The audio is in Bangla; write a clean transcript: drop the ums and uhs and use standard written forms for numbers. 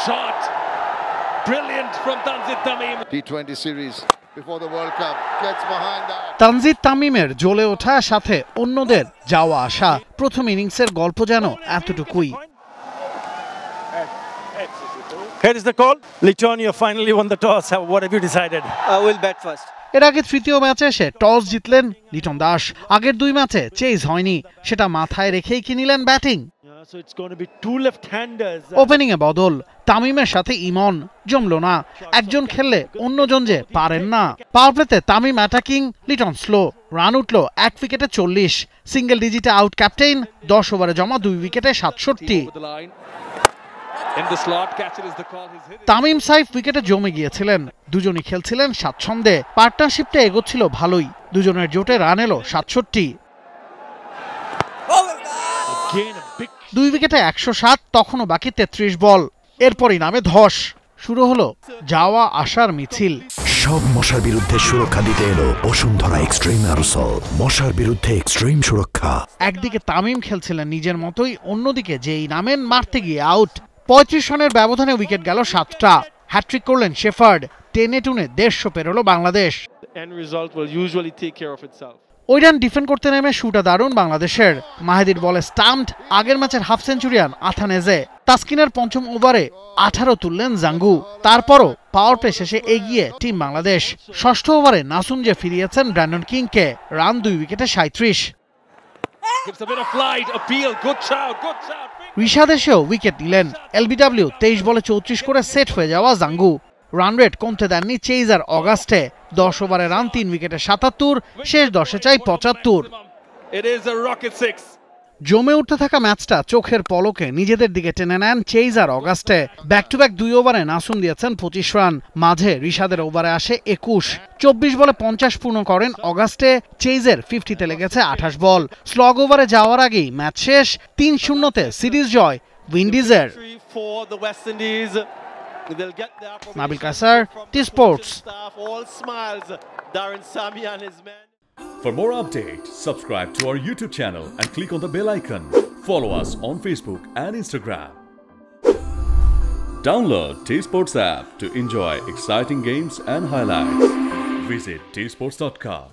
shot. Brilliant from Tanzit Tamim. T20 series before the World Cup gets behind that. Tanzid তামিমের জ্বলে ওঠা সাথে অন্যদের যাওয়া আসা প্রথম ইনিংসের গল্প যেন এতটুকুই। Here is the call. Lithuania finally won the toss. What have you decided? I will bat first. এর আগে তৃতীয় ম্যাচে এসে টস জিতলেন লিটন দাস। আগের দুই ম্যাচে চেজ হয়নি, সেটা মাথায় রেখেই কি নিলেন batting. So it's going to be two left-handers. Opening এ বদল, তামিমের সাথে ইমন জমলো না। একজন খেললে অন্যজন যে পারেন না। পাওয়ার প্লেতে Tamim attacking, Liton slow. Run উঠল 1 উইকেটে 40, সিঙ্গেল ডিজিটে আউট ক্যাপ্টেন। 10 ওভারে জমা 2 উইকেটে 67। তামিম সাইফ উইকেটে জমে গিয়েছিলেন, দুজনই খেলছিলেন স্বাচ্ছন্দ্যে। পার্টনারশিপটা এগোচ্ছিল ভালোই, দুজনের জোটে রান এলো 67। 2 উইকেটে 107, তখনও বাকি 33 বল। এরপরই নামে ধস, শুরু হলো যাওয়া আসার মিছিল। সব মশার বিরুদ্ধে সুরক্ষা দিতে এলো বসুন্ধরা এক্সট্রিম অ্যারোসল, মশার বিরুদ্ধে এক্সট্রিম সুরক্ষা। একদিকে তামিম খেলছিলেন নিজের মতোই, অন্যদিকে যেই নামেন মারতে গিয়ে আউট। 35 রানের ব্যবধানে উইকেট গেল 7টা। হ্যাট্রিক করলেন শেফার্ড। টেনে টুনে 150 পেরোলো বাংলাদেশ। ওই রান ডিফেন্ড করতে নেমে শুটা দারুণ বাংলাদেশের। মাহেদির বলে স্টাম্পড, আগের ম্যাচের হাফ সেঞ্চুরিয়ান আথানেজে। তাসকিনের পঞ্চম ওভারে 18 তুললেন জাঙ্গু। তারপরও পাওয়ার প্লে শেষে এগিয়ে টিম বাংলাদেশ। ষষ্ঠ ওভারে নাসুম যে ফিরিয়েছেন ব্র্যান্ডন কিংকে। রান 2 উইকেটে 37। রিশাদ এসেও উইকেট নিলেন। এলবিডব্লিউ 23 বলে 34 করে সেট হয়ে যাওয়া জাঙ্গু। রান রেট কমতে দেননি চেইজার অগাস্টে। 10 ওভারে রান 3 উইকেটে 77, শেষ 10-এ চাই 75। জমে উঠতে থাকা ম্যাচটা চোখের পলকে নিজেদের দিকে টেনে নেন চেইজার অগাস্টে। ব্যাক টু ব্যাক 2 ওভারে নাসুম দিয়েছেন 25 রান, মাঝে রিশাদের ওভারে আসে 21। 24 বলে 50 পূর্ণ করেন অগাস্টে। চেইজের 50-তে লেগেছে 28 বল। স্লগ ওভারে যাওয়ার আগেই ম্যাচ শেষ। 3-0-তে সিরিজ জয় উইন্ডিজের। Nabil Kasar, T Sports. For more updates, subscribe to our YouTube channel and click on the bell icon. Follow us on Facebook and Instagram. Download T-Sports app to enjoy exciting games and highlights. Visit tsports.com.